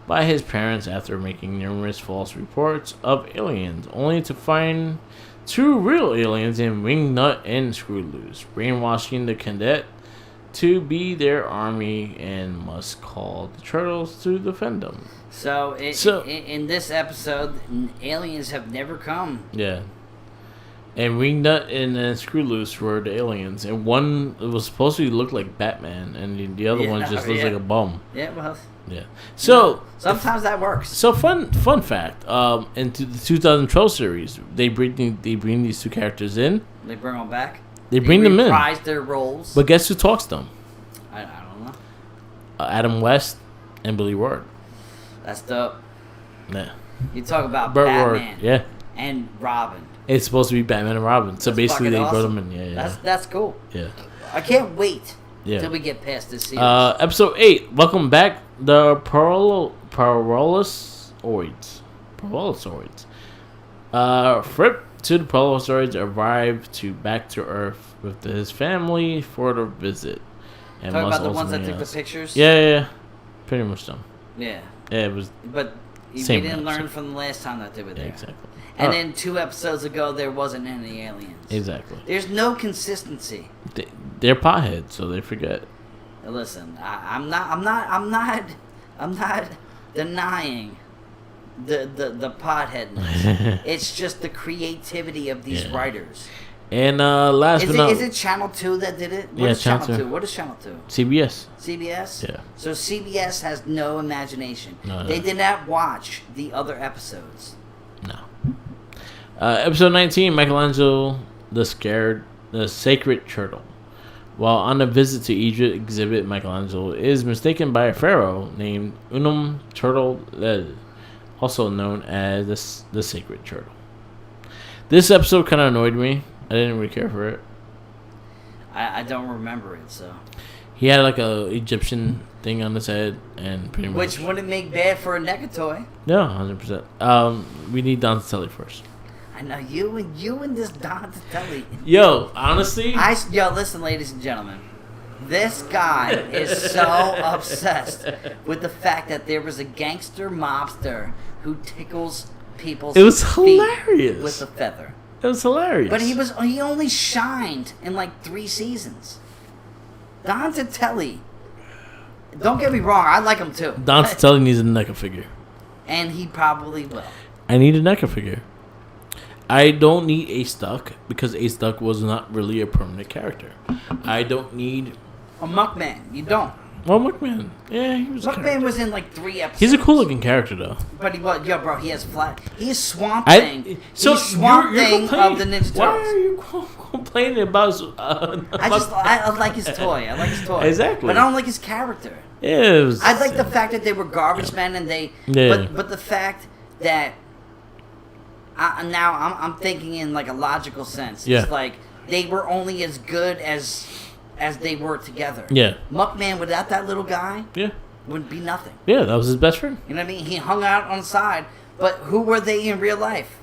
by his parents after making numerous false reports of aliens, only to find 2 real aliens in Wingnut and Screwloose, brainwashing the cadet to be their army and must call the turtles to defend them. So in this episode, aliens have never come. Yeah. And Wingnut and Screwloose were the aliens, and one was supposed to look like Batman, and the other one just looks like a bum. Yeah, well, Yeah. So sometimes that works. So fun fact. Into the 2012 series, they bring these two characters in. They bring them back. They bring them in. Reprise their roles. But guess who talks to them? I don't know. Adam West and Billy Ward. That's dope. Yeah. You talk about Burt Batman. Ward. Yeah. And Robin. It's supposed to be Batman and Robin. So that's basically, they brought awesome. them in. Yeah. That's cool. Yeah. I can't wait. Yeah. Till we get past this series. Episode 8. Welcome back, the Parallelosaurids. Fripp to the Parallelosaurids arrive back to Earth with his family for the visit. And talking about the ones that took the pictures? Yeah. Pretty much them. Yeah. Yeah, it was. But we didn't learn from the last time that they were there. Exactly. And then 2 episodes ago, there wasn't any aliens. Exactly. There's no consistency. They're potheads, so they forget. Listen, I'm not denying the potheadness. It's just the creativity of these writers. And last but not is it Channel 2 that did it? What is Channel 2? What is Channel 2? CBS. CBS? Yeah. So CBS has no imagination. No. They did not watch the other episodes. No. Episode 19, Michelangelo the Sacred Turtle. While on a visit to Egypt exhibit, Michelangelo is mistaken by a pharaoh named Unum Turtle, also known as the Sacred Turtle. This episode kind of annoyed me. I didn't really care for it. I don't remember it, so. He had like a Egyptian thing on his head, and pretty much. Which wouldn't make bad for a Negatoy. No, 100%. We need Donatelli first. I know you and this Donatelli. Yo, honestly. Listen, ladies and gentlemen. This guy is so obsessed with the fact that there was a gangster mobster who tickles people's It was feet hilarious with a feather. It was hilarious. But he only shined in like 3 seasons. Donatelli. Don't get me wrong, I like him too. Donatelli needs a NECA figure. And he probably will. I need a NECA figure. I don't need Ace Duck because Ace Duck was not really a permanent character. I don't need a Muckman. You don't. Well, Muckman. Yeah, he was. Muckman was in like 3 episodes. He's a cool looking character though. But bro, he has flat. He's Swamp Thing. So he's Swamp Thing of the Ninja Turtles. Why are you complaining about? I like his toy. I like his toy. Exactly. But I don't like his character. Yeah, I like the fact that they were garbage men and they. Yeah. But the fact that. Now I'm thinking in like a logical sense. Yeah. It's like they were only as good as they were together. Yeah. Muckman without that little guy. Yeah. Would be nothing. Yeah, that was his best friend. You know what I mean? He hung out on the side, but who were they in real life?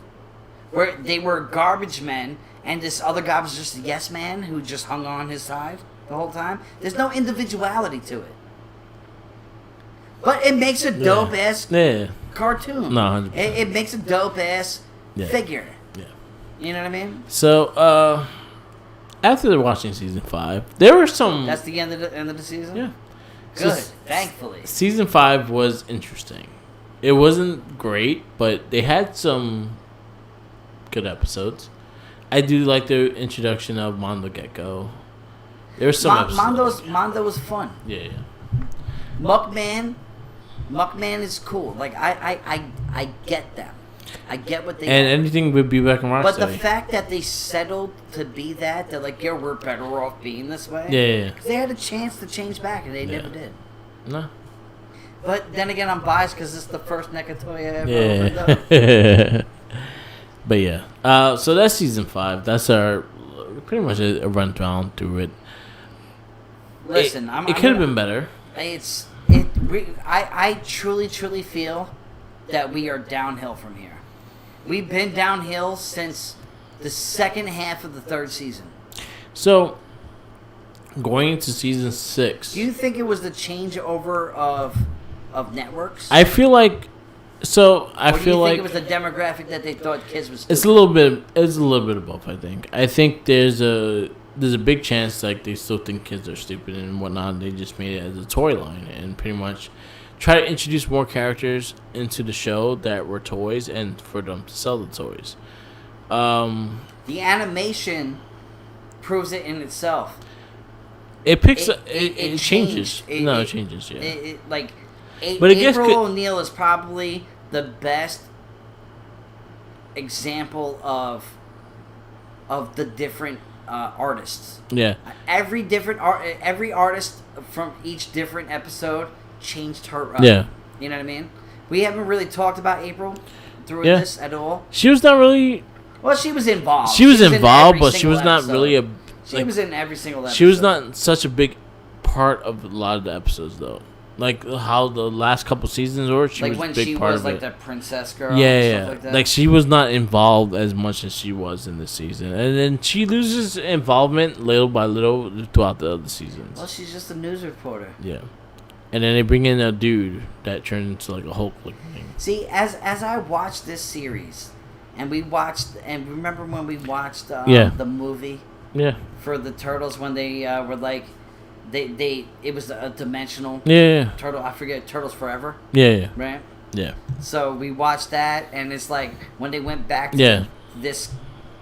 Where they were garbage men, and this other guy was just a yes man who just hung on his side the whole time. There's no individuality to it. But it makes a dope ass cartoon. No, 100%. It makes a dope ass figure. Yeah. You know what I mean? So, after watching season 5, there were some. That's the end of the season. Yeah. Good. Thankfully. Season 5 was interesting. It wasn't great, but they had some good episodes. I do like the introduction of Mondo Gecko. There were some episodes. Mondo was fun. Yeah. Muckman is cool. Like I get them. I get what they and want. Anything would be back in Rocksteady. But the fact that they settled to be that, they're like, yeah, we're better off being this way. Yeah. Because they had a chance to change back, and they never did. No. But then again, I'm biased because it's the first NECA toy I ever opened up. But yeah. So that's season 5. That's our pretty much a rundown through it. Listen, it could have been better. I truly feel that we are downhill from here. We've been downhill since the second half of the 3rd season. So, going into season 6. Do you think it was the changeover of networks? I feel like. So I or feel like it was the demographic that they thought kids was. It's a little bit. It's a little bit of both. I think there's a big chance like they still think kids are stupid and whatnot. They just made it as a toy line and pretty much try to introduce more characters into the show that were toys and for them to sell the toys. The animation proves it in itself. It picks. It changes. It changes. Yeah. April O'Neil is probably the best example of the different artists. Yeah. Every artist from each different episode changed her up. Yeah. You know what I mean? We haven't really talked about April through this at all. She was not really. Well, she was involved. She was involved, but she was not really a. She was in every single episode. She was not such a big part of a lot of the episodes, though. Like how the last couple seasons were, she was a big part of it. Like the princess girl. Yeah, and yeah. Stuff like that. Like she was not involved as much as she was in this season, and then she loses involvement little by little throughout the other seasons. Well, she's just a news reporter. Yeah, and then they bring in a dude that turns into like a Hulk-looking thing. See, as I watched this series, and remember when we watched the movie? Yeah. For the turtles when they were like. It was a dimensional turtle. I forget, Turtles Forever. Yeah. Right. Yeah. So we watched that, and it's like when they went back to this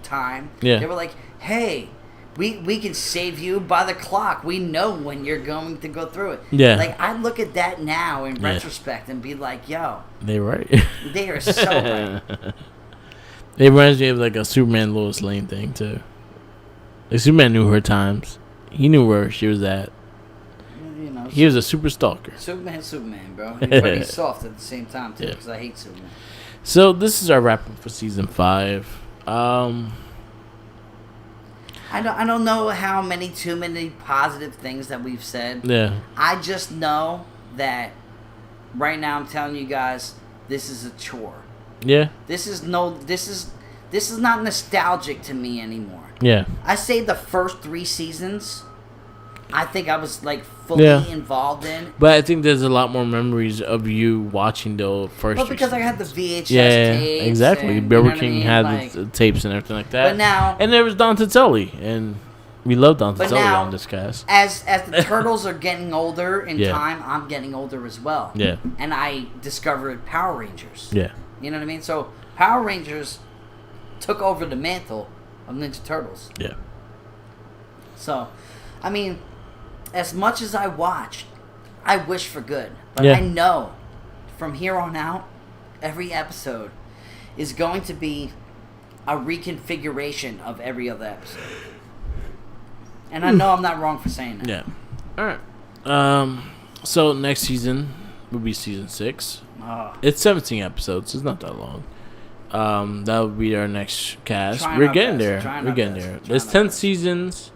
time, they were like, "Hey, we can save you by the clock. We know when you're going to go through it." Yeah. Like I look at that now in retrospect and be like, "Yo, they're right. They are so right." It reminds me of like a Superman Lois Lane thing too. Like Superman knew her times. He knew where she was at. You know, he was a super stalker. Superman, bro. But he's soft at the same time too, because I hate Superman. So this is our wrap up for season 5. I don't know how too many positive things that we've said. Yeah. I just know that right now I'm telling you guys, this is a chore. Yeah. This is not nostalgic to me anymore. Yeah. I say the first 3 seasons, I think I was like fully involved in. But I think there's a lot more memories of you watching the first. But because I had the VHS tapes. Exactly. Burger King had like, the tapes and everything like that. But now, and there was Don Tizzelli, and we love Don Tizzelli on this cast. As the turtles are getting older in time, I'm getting older as well. Yeah. And I discovered Power Rangers. Yeah. You know what I mean? So Power Rangers took over the mantle of Ninja Turtles. Yeah. So, I mean, as much as I watched, I wish for good. But I know from here on out, every episode is going to be a reconfiguration of every other episode. And I know I'm not wrong for saying that. Yeah. All right. So next season will be season 6. It's 17 episodes. It's not that long. That would be our next cast. We're getting there. There's 10 seasons.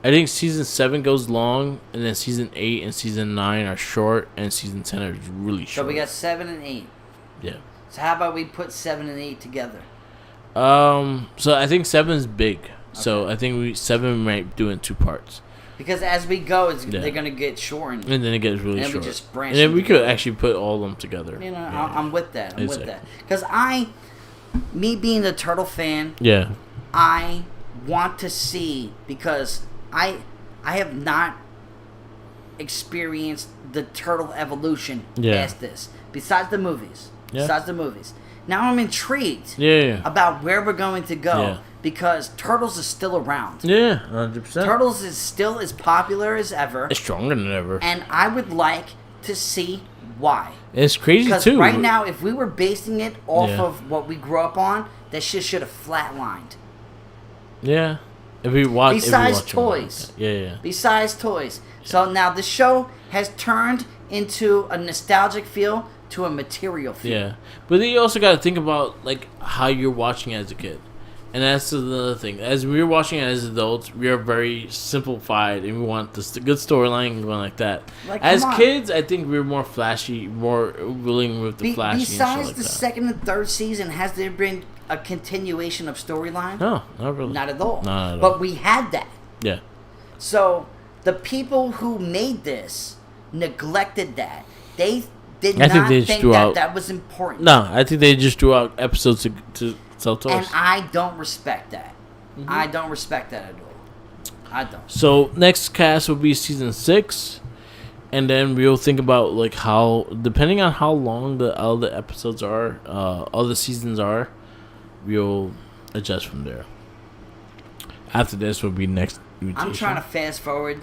I think season 7 goes long, and then season 8 and season 9 are short, and season 10 are really short. So we got 7 and 8. Yeah. So how about we put 7 and 8 together? So I think 7 is big. Okay. So I think 7 might do in 2 parts. Because as we go, they're gonna get shortened, and then it gets really short. And we just branch. And then we could actually put all of them together. You know, I'm with that. I'm with that. Because me being a turtle fan, I want to see, because I have not experienced the turtle evolution past this. Besides the movies. Now I'm intrigued about where we're going to go because Turtles is still around. Yeah, 100%. Turtles is still as popular as ever. It's stronger than ever. And I would like to see why. It's crazy because too. Right now, if we were basing it off of what we grew up on, that shit should have flatlined. Yeah. If we watch, Besides toys. Besides toys. So now the show has turned into a nostalgic feel to a material feel. Yeah. But then you also got to think about like how you're watching as a kid. And that's another thing. As we're watching it as adults, we are very simplified, and we want the good storyline and going like that. Like, as kids, I think we're more flashy, more willing with the flashy. Besides and the second and third season, has there been a continuation of storyline? No, not really. Not at all. Not at all. But we had that. Yeah. So the people who made this neglected that. They did not think that was important. No, I think they just threw out episodes to sell toys. And I don't respect that. Mm-hmm. I don't respect that at all. I don't. So next cast will be season 6, and then we'll think about like how, depending on how long the other episodes are, other seasons are, we'll adjust from there. After this will be next mutation. I'm trying to fast forward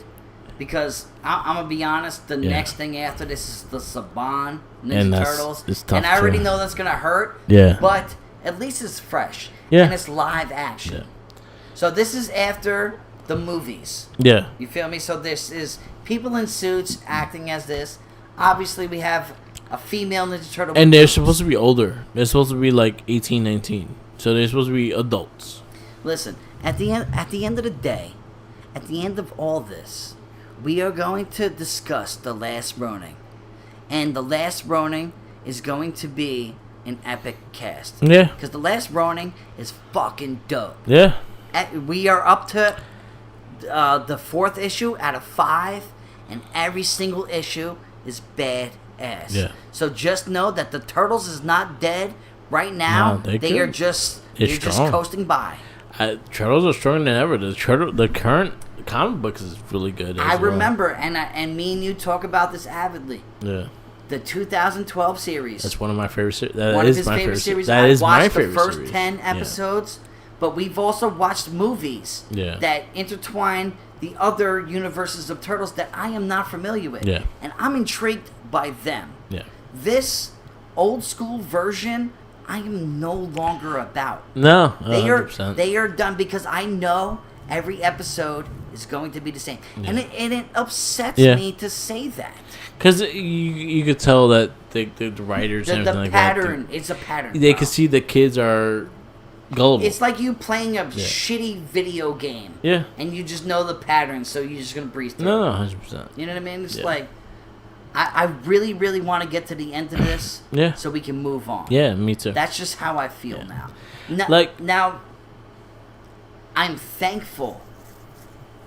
because I'm gonna be honest. The next thing after this is the Saban Ninja Turtles, and I already know that's gonna hurt. Yeah. But at least it's fresh. Yeah. And it's live action. Yeah. So this is after the movies. Yeah. You feel me? So this is people in suits acting as this. Obviously, we have a female Ninja Turtle. And they're supposed to be older. They're supposed to be like 18, 19. So they're supposed to be adults. Listen, at the end of the day, at the end of all this, we are going to discuss The Last Ronin. And The Last Ronin is going to be an epic cast. Yeah. Because The Last Ronin is fucking dope. Yeah. We are up to the 4th issue out of 5, and every single issue is badass. Yeah. So just know that the Turtles is not dead right now. No, they are just coasting by. Turtles are stronger than ever. The current comic books is really good. I remember, and me and you talk about this avidly. Yeah. The 2012 series. That's one of my favorite series. That one is of his my favorite series. That is my favorite series. I watched the first series. 10 episodes, but we've also watched movies that intertwine the other universes of Turtles that I am not familiar with. Yeah. And I'm intrigued by them. Yeah. This old school version, I am no longer about. No, 100%. They are done because I know every episode is going to be the same. Yeah. And it upsets me to say that. Because you could tell that the writers and everything like that. It's a pattern. They can see the kids are gullible. It's like you playing a shitty video game. Yeah. And you just know the pattern, so you're just going to breeze through it. No, 100%. You know what I mean? It's like, I really, really want to get to the end of this so we can move on. Yeah, me too. That's just how I feel now. Now, I'm thankful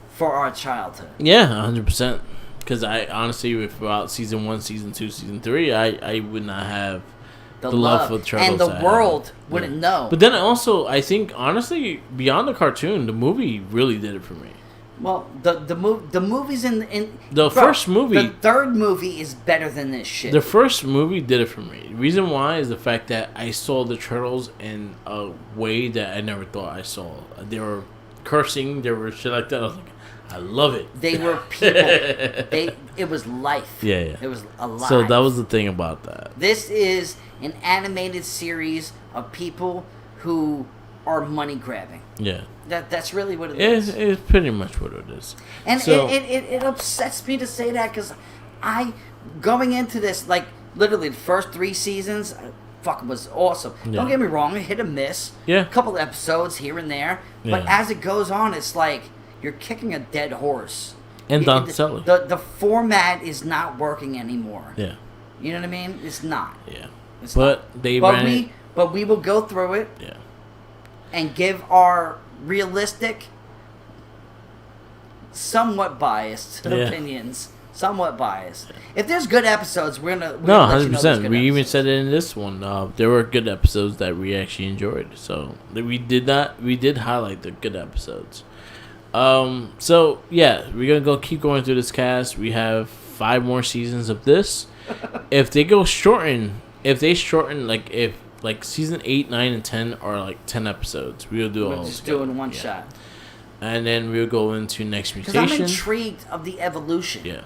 for our childhood. Yeah, 100%. Because I honestly, without season 1, season 2, season 3, I would not have the love for Turtles. And the world wouldn't know. But then also, I think, honestly, beyond the cartoon, the movie really did it for me. Well, the movies in first movie, the third movie is better than this shit. The first movie did it for me. The reason why is the fact that I saw the Turtles in a way that I never thought I saw. They were cursing, they were shit like that. I was like, I love it. They were people. It was life. Yeah. It was alive. So that was the thing about that. This is an animated series of people who are money grabbing. Yeah. That's really what it is. It's pretty much what it is. And so, it upsets me to say that because going into this, like, literally the first 3 seasons, fucking was awesome. Yeah. Don't get me wrong, hit or miss. Yeah. A couple episodes here and there. But as it goes on, it's like you're kicking a dead horse. And Don Selleck. The format is not working anymore. Yeah. You know what I mean? It's not. Yeah. It's but not. But we will go through it. Yeah. And give our realistic, somewhat biased opinions. Somewhat biased. Yeah. If there's good episodes, we're gonna 100%. We even said it in this one. There were good episodes that we actually enjoyed. So we did highlight the good episodes. So yeah, we're gonna keep going through this cast. We have 5 more seasons of this. If they shorten like season 8, 9, and 10 are like 10 episodes, we'll do all. Just doing one shot. And then we'll go into Next Mutation. Because I'm intrigued of the evolution. Yeah.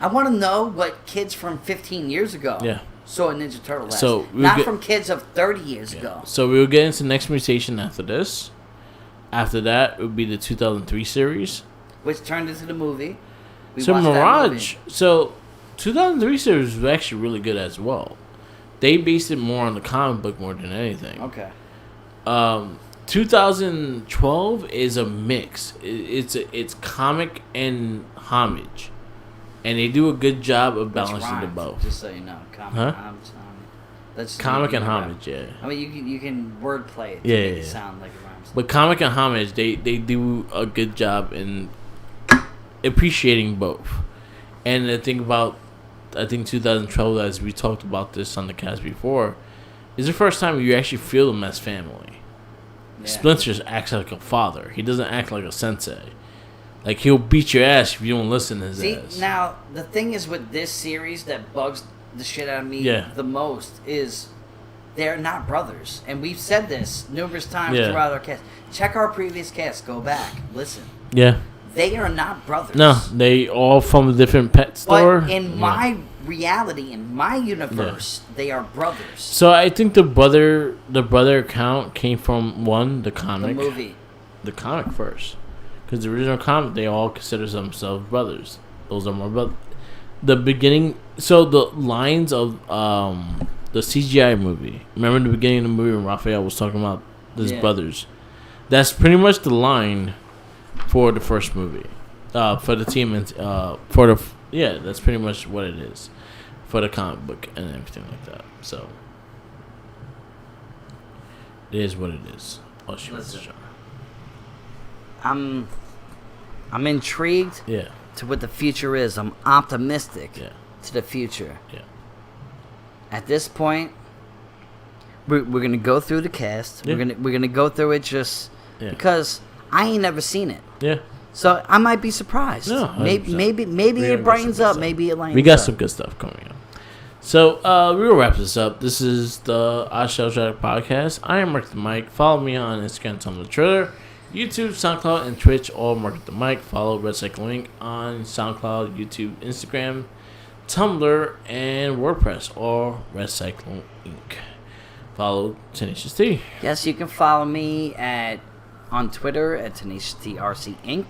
I want to know what kids from 15 years ago saw a Ninja Turtle as. So not from kids of 30 years ago. So we'll get into Next Mutation after this. After that, it would be the 2003 series. Which turned into the movie. So Mirage. So 2003 series was actually really good as well. They based it more on the comic book more than anything. Okay. 2012 is a mix. It's comic and homage, and they do a good job of balancing the both. Just so you know, comic and homage. That's comic and homage. Yeah. I mean, you can wordplay it to make it sound like it rhymes. But comic and homage, they do a good job in appreciating both. And the thing about, I think 2012, as we talked about this on the cast before, is the first time you actually feel them as family. Yeah. Splinter acts like a father. He doesn't act like a sensei. Like, he'll beat your ass if you don't listen to his ass. Now, the thing is with this series that bugs the shit out of me the most is they're not brothers. And we've said this numerous times throughout our cast. Check our previous cast. Go back. Listen. Yeah. They are not brothers. No, they all from a different pet store. But in my reality, in my universe, they are brothers. So I think the brother account came from the comic, the movie, the comic first, because the original comic they all consider themselves brothers. Those are my brothers. The beginning, so the lines of the CGI movie. Remember in the beginning of the movie when Raphael was talking about his brothers? That's pretty much the line for the first movie, for the team, and that's pretty much what it is for the comic book and everything like that. So it is what it is. I'm intrigued. Yeah. To what the future is. I'm optimistic. Yeah. To the future. Yeah. At this point, we're gonna go through the cast. Yeah. We're gonna go through it just because I ain't never seen it. Yeah. So I might be surprised. No, maybe it brightens up. Maybe it lightens up. We got some good stuff coming up. So we'll wrap this up. This is the ahhh podcast. I am Mark the Mike. Follow me on Instagram, Tumblr, Twitter, YouTube, SoundCloud, and Twitch. All Mark the Mike. Follow Red Cycle Inc. on SoundCloud, YouTube, Instagram, Tumblr, and WordPress. Or Red Cycle Inc. Follow Tenacious T. Yes, you can follow me on Twitter at Tenacious T RC Inc.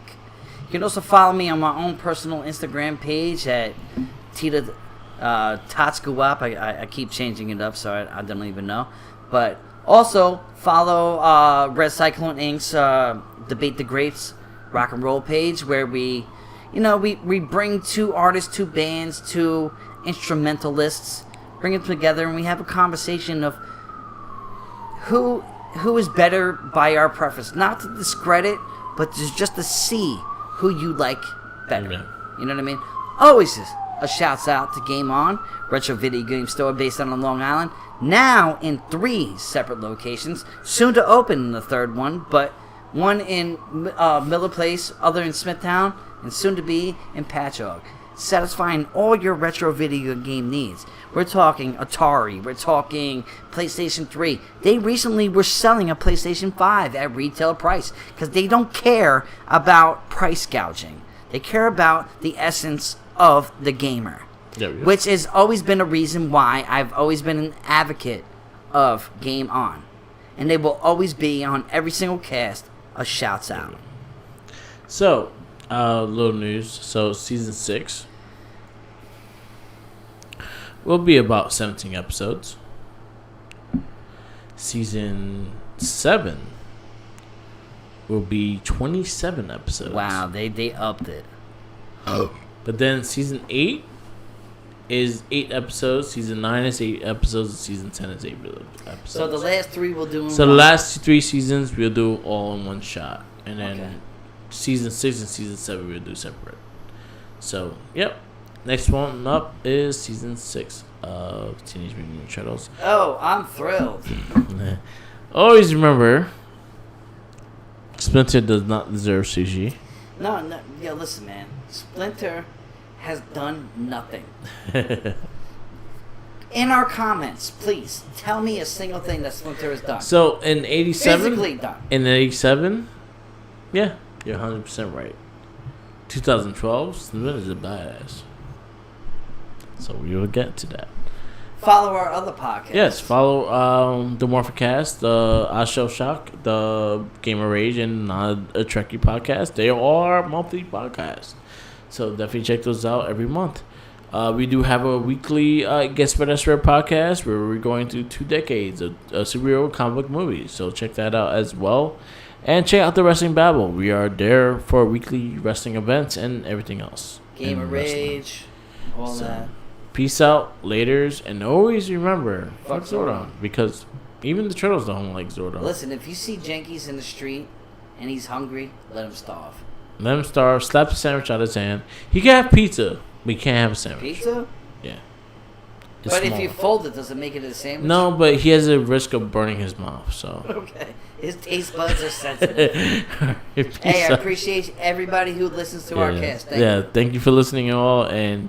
You can also follow me on my own personal Instagram page at Tita Tatskuwap. I keep changing it up, so I don't even know. But also follow Red Cyclone Inc.'s Debate the Greats rock and roll page, where we bring two artists, two bands, two instrumentalists, bring them together, and we have a conversation of who is better by our preference. Not to discredit, but just to see who you like better. Yeah. You know what I mean? Always a shouts out to Game On, retro video game store based on Long Island. Now in 3 separate locations, soon to open in the third one, but one in Miller Place, other in Smithtown, and soon to be in Patchogue. Satisfying all your retro video game needs. We're talking Atari, we're talking PlayStation 3. They recently were selling a PlayStation 5 at retail price because they don't care about price gouging. They care about the essence of the gamer, which has always been a reason why I've always been an advocate of Game On. And they will always be on every single cast a shouts out. So, little news. So, season 6 will be about 17 episodes. Season 7 will be 27 episodes. Wow, they upped it. Oh. But then season 8 is 8 episodes. Season 9 is 8 episodes. And season 10 is 8 episodes. So the last 3 we'll do in the last 3 seasons we'll do all in one shot. And then season 6 and season 7 we'll do separate. So, yep. Next one up is season 6 of Teenage Mutant Ninja Turtles. Oh, I'm thrilled. Always remember, Splinter does not deserve sushi. No, yeah, listen, man. Splinter has done nothing. In our comments, please tell me a single thing that Splinter has done. So in 87, physically done. In 87, yeah, you're 100% right. 2012, Splinter is a badass. So we will get to that. Follow our other podcasts. Yes, follow the Morphicast, the ahhh Shock, the Gamer Rage, and a Trekkie podcast. They are monthly podcasts. So definitely check those out every month. We do have a weekly Guest by Rare podcast where we're going through 2 decades of superhero comic book movies. So check that out as well. And check out the Wrestling Babble. We are there for weekly wrestling events and everything else. Gamer Rage, all that. Peace out, laters, and always remember, fuck Zordon, because even the turtles don't like Zordon. Listen, if you see Jenkins in the street and he's hungry, let him starve. Let him starve, slap a sandwich out of his hand. He can have pizza, but he can't have a sandwich. Pizza? Yeah. But small. If you fold it, does it make it a sandwich? No, but he has a risk of burning his mouth, so. Okay. His taste buds are sensitive. Hey, I appreciate everybody who listens to our cast. Thank you. Thank you for listening all, and